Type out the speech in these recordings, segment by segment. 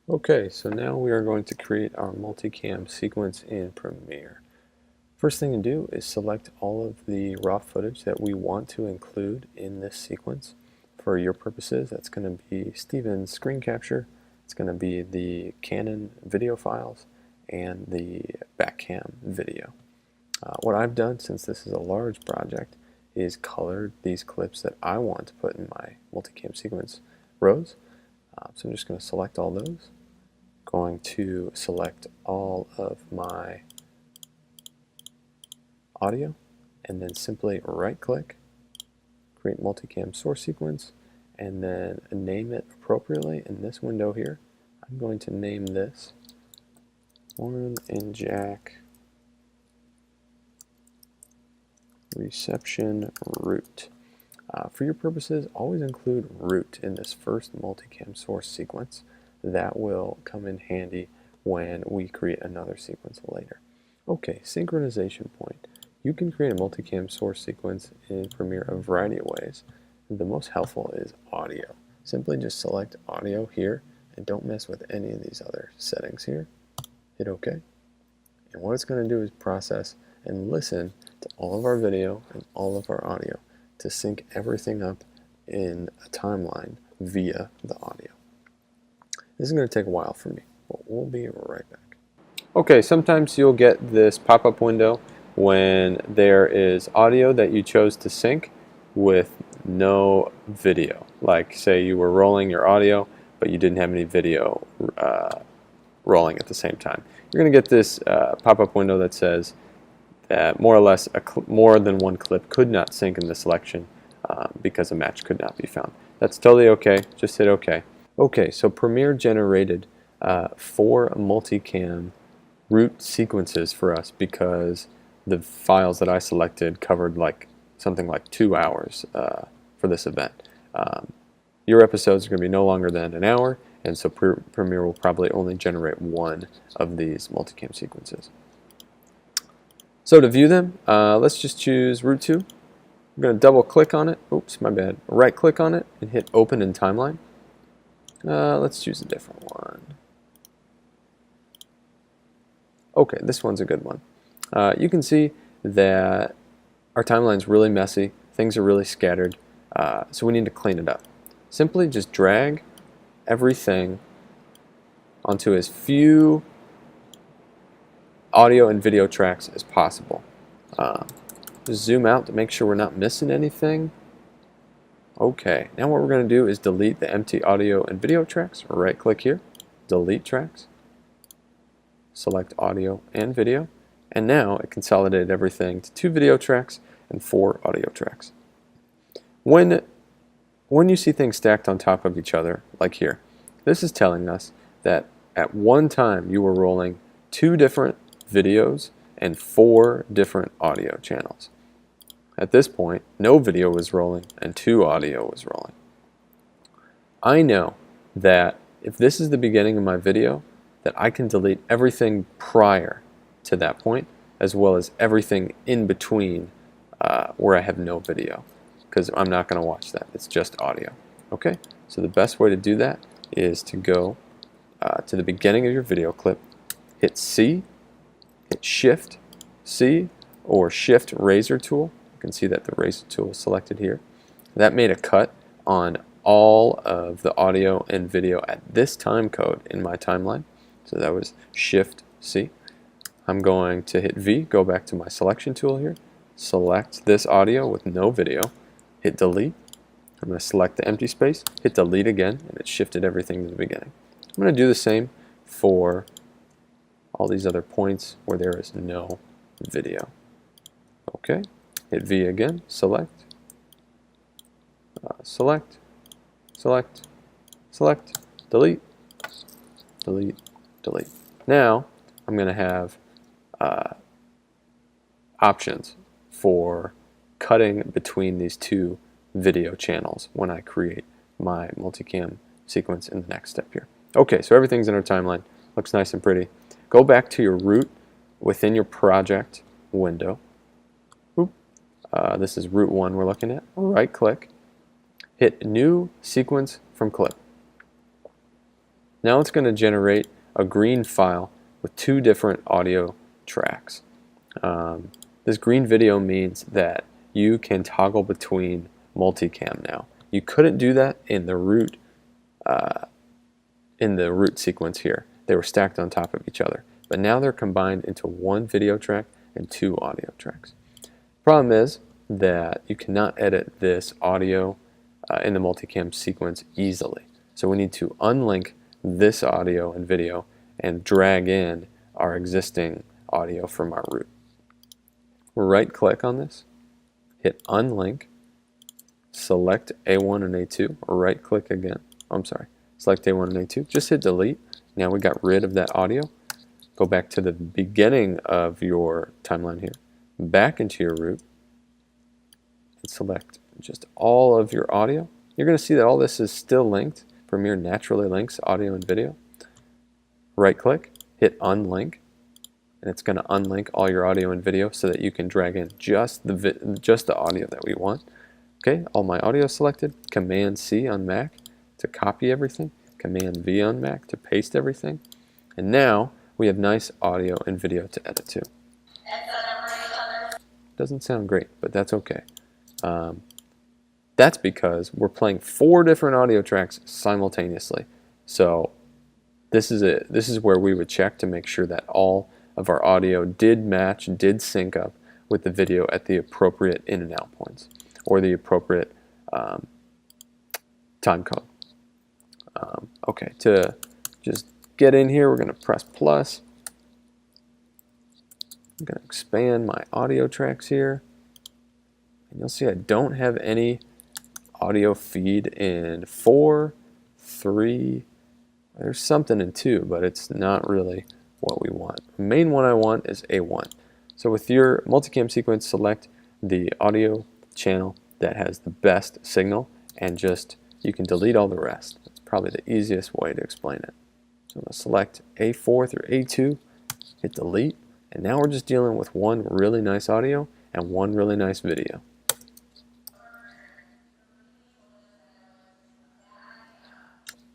Okay, so now we are going to create our multicam sequence in Premiere. First thing to do is select all of the raw footage that we want to include in this sequence. For your purposes, that's going to be Steven's screen capture, it's going to be the Canon video files, and the backcam video. What I've done, since this is a large project, is colored these clips that I want to put in my multicam sequence rows. So I'm just going to select all those. Going to select all of my audio and then simply right click, create multicam source sequence, and then name it appropriately in this window here. I'm going to name this Warren and Jack reception root. For your purposes, always include root in this first multicam source sequence. That will come in handy when we create another sequence later. Okay, synchronization point. You can create a multicam source sequence in Premiere a variety of ways. The most helpful is audio. Simply just select audio here and don't mess with any of these other settings here. Hit OK. And what it's going to do is process and listen to all of our video and all of our audio to sync everything up in a timeline via the audio. This is going to take a while for me, but we'll be right back. Okay, sometimes you'll get this pop-up window when there is audio that you chose to sync with no video. Like, say you were rolling your audio, but you didn't have any video rolling at the same time. You're going to get this pop-up window that says that more or less more than one clip could not sync in the selection because a match could not be found. That's totally okay. Just hit OK. Okay, so Premiere generated 4 multicam root sequences for us because the files that I selected covered something like 2 hours for this event. Your episodes are going to be no longer than an hour, and so Premiere will probably only generate 1 of these multicam sequences. So to view them, let's just choose root 2. I'm going to double click on it. Oops, my bad. Right click on it and hit Open in Timeline. Let's choose a different one. Okay, this one's a good one. You can see that our timeline's really messy. Things are really scattered, so we need to clean it up. Simply just drag everything onto as few audio and video tracks as possible. Just zoom out to make sure we're not missing anything. Okay, now what we're going to do is delete the empty audio and video tracks. Right click here, delete tracks, select audio and video, and now it consolidated everything to 2 video tracks and 4 audio tracks. When you see things stacked on top of each other, like here, this is telling us that at one time you were rolling 2 different videos and 4 different audio channels. At this point, no video was rolling and 2 audio was rolling. I know that if this is the beginning of my video, that I can delete everything prior to that point, as well as everything in between where I have no video, because I'm not going to watch that. It's just audio. Okay, so the best way to do that is to go to the beginning of your video clip, hit C, hit Shift C, or Shift Razor tool. You can see that the razor tool is selected here. That made a cut on all of the audio and video at this time code in my timeline. So that was Shift C. I'm going to hit V, go back to my selection tool here, select this audio with no video, hit delete. I'm going to select the empty space, hit delete again, and it shifted everything to the beginning. I'm going to do the same for all these other points where there is no video. Okay. Hit V again, select, select, select, select, delete, delete, delete. Now I'm going to have options for cutting between these 2 video channels when I create my multicam sequence in the next step here. Okay, so everything's in our timeline. Looks nice and pretty. Go back to your root within your project window. This is root 1 we're looking at. Right click, hit New Sequence from Clip. Now it's going to generate a green file with 2 different audio tracks. This green video means that you can toggle between multicam now. You couldn't do that in the root sequence here. They were stacked on top of each other. But now they're combined into 1 video track and 2 audio tracks. Problem is that you cannot edit this audio in the multicam sequence easily. So we need to unlink this audio and video and drag in our existing audio from our root. Right click on this, hit unlink, select A1 and A2, or right click again. Select A1 and A2, just hit delete. Now we got rid of that audio. Go back to the beginning of your timeline here, back into your root, and select just all of your audio. You're going to see that all this is still linked. Premiere naturally links audio and video. Right click, hit unlink, and it's going to unlink all your audio and video so that you can drag in just the audio that we want. Okay, all my audio selected. Command C on Mac to copy everything. Command V on Mac to paste everything. And now we have nice audio and video to edit to. Doesn't sound great, but that's okay. That's because we're playing 4 different audio tracks simultaneously. So this is where we would check to make sure that all of our audio did match, did sync up with the video at the appropriate in and out points, or the appropriate time code. Okay, to just get in here, we're going to press plus. I'm going to expand my audio tracks here. And you'll see I don't have any audio feed in 4, 3, there's something in 2, but it's not really what we want. The main one I want is A1. So with your multicam sequence, select the audio channel that has the best signal, and you can delete all the rest. That's probably the easiest way to explain it. So I'm going to select A4 through A2, hit delete, and now we're just dealing with 1 really nice audio and 1 really nice video.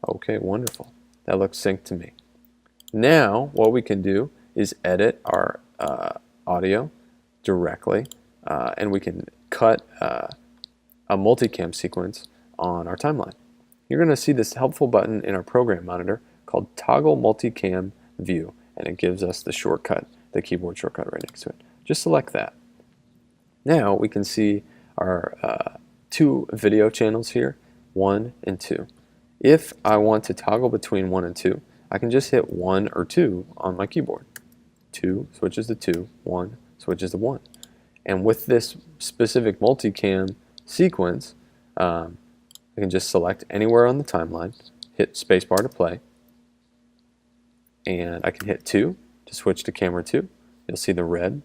Okay, wonderful. That looks synced to me. Now, what we can do is edit our audio directly, and we can cut a multicam sequence on our timeline. You're going to see this helpful button in our program monitor called Toggle Multicam View, and it gives us the shortcut, the keyboard shortcut right next to it. Just select that. Now we can see our 2 video channels here, 1 and 2. If I want to toggle between 1 and 2, I can just hit 1 or 2 on my keyboard. 2 switches to 2, 1 switches to 1. And with this specific multicam sequence, I can just select anywhere on the timeline, hit spacebar to play, and I can hit 2 to switch to camera 2. You'll see the red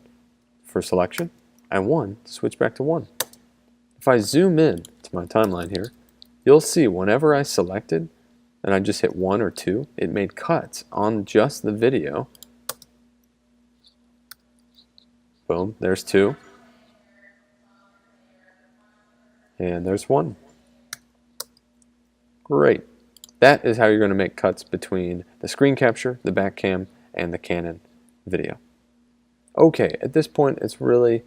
for selection, and 1 to switch back to 1. If I zoom in to my timeline here, you'll see whenever I selected and I just hit 1 or 2, it made cuts on just the video. Boom, there's 2. And there's 1. Great. That is how you're going to make cuts between the screen capture, the back cam, and the Canon video. Okay, at this point it's really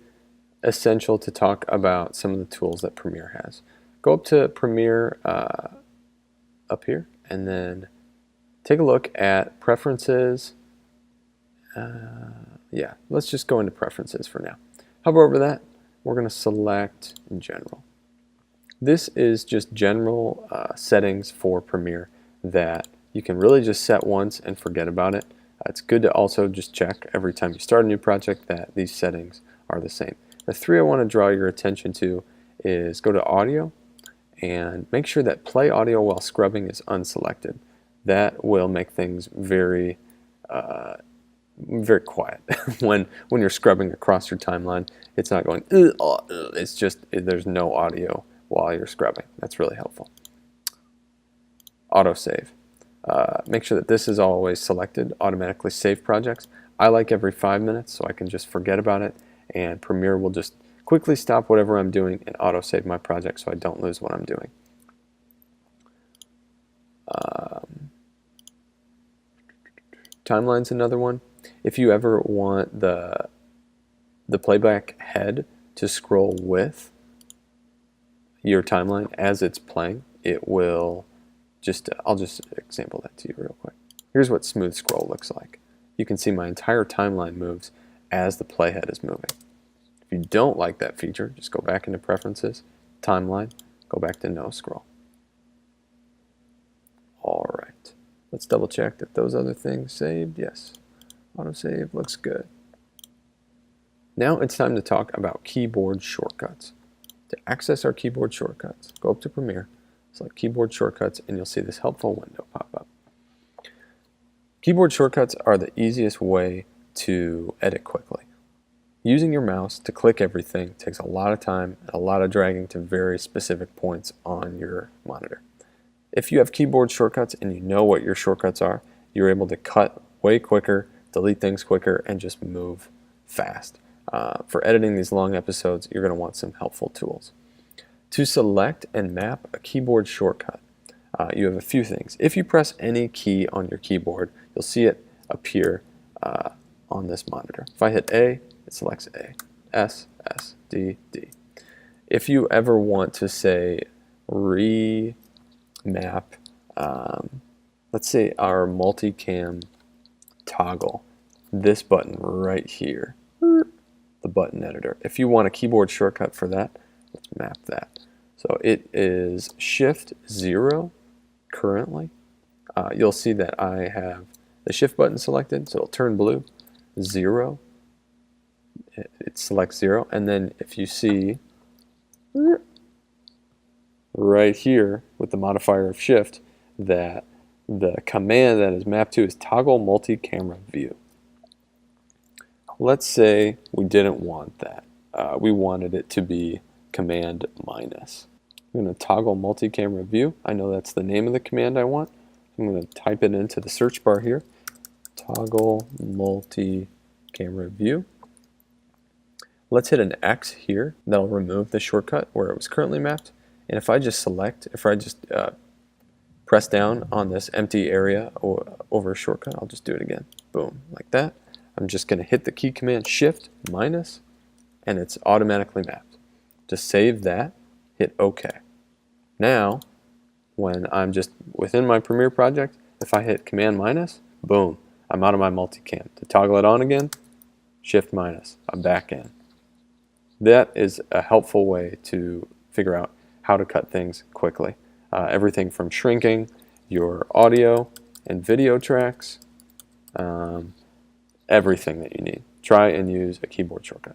essential to talk about some of the tools that Premiere has. Go up to Premiere up here, and then take a look at Preferences. Yeah, let's just go into Preferences for now. Hover over that, we're going to select General. This is just general settings for Premiere that you can really just set once and forget about it. It's good to also just check every time you start a new project that these settings are the same. The 3 I want to draw your attention to is go to Audio and make sure that Play Audio while scrubbing is unselected. That will make things very very quiet. when you're scrubbing across your timeline, it's not going, it's just, there's no audio while you're scrubbing. That's really helpful. Autosave. Make sure that this is always selected, automatically save projects. I like every 5 minutes so I can just forget about it, and Premiere will just quickly stop whatever I'm doing and autosave my project so I don't lose what I'm doing. timeline's another one. If you ever want the playback head to scroll with your timeline as it's playing, it will I'll just example that to you real quick. Here's what smooth scroll looks like. You can see my entire timeline moves as the playhead is moving. If you don't like that feature, just go back into Preferences, Timeline, go back to No Scroll. Alright, let's double check that those other things saved. Yes, autosave looks good. Now it's time to talk about keyboard shortcuts. To access our keyboard shortcuts, go up to Premiere, select Keyboard Shortcuts, and you'll see this helpful window pop up. Keyboard shortcuts are the easiest way to edit quickly. Using your mouse to click everything takes a lot of time and a lot of dragging to very specific points on your monitor. If you have keyboard shortcuts and you know what your shortcuts are, you're able to cut way quicker, delete things quicker, and just move fast. For editing these long episodes, you're going to want some helpful tools. To select and map a keyboard shortcut, you have a few things. If you press any key on your keyboard, you'll see it appear on this monitor. If I hit A, it selects A, S, S, D, D. If you ever want to say remap, let's say our multicam toggle, this button right here, the button editor. If you want a keyboard shortcut for that, let's map that. So it is Shift 0 currently. You'll see that I have the Shift button selected, so it'll turn blue. 0, it selects 0, and then if you see right here with the modifier of Shift that the command that is mapped to is toggle multi-camera view. Let's say we didn't want that. We wanted it to be command minus. I'm going to toggle multi-camera view. I know that's the name of the command I want. I'm going to type it into the search bar here. Toggle multi-camera view. Let's hit an X here. That'll remove the shortcut where it was currently mapped. And if I just press down on this empty area over a shortcut, I'll just do it again. Boom, like that. I'm just going to hit the key command Shift minus, and it's automatically mapped. Just save that, hit OK. Now, when I'm just within my Premiere project, if I hit command minus, boom, I'm out of my multicam. To toggle it on again, Shift minus, I'm back in. That is a helpful way to figure out how to cut things quickly. Everything from shrinking your audio and video tracks, everything that you need. Try and use a keyboard shortcut.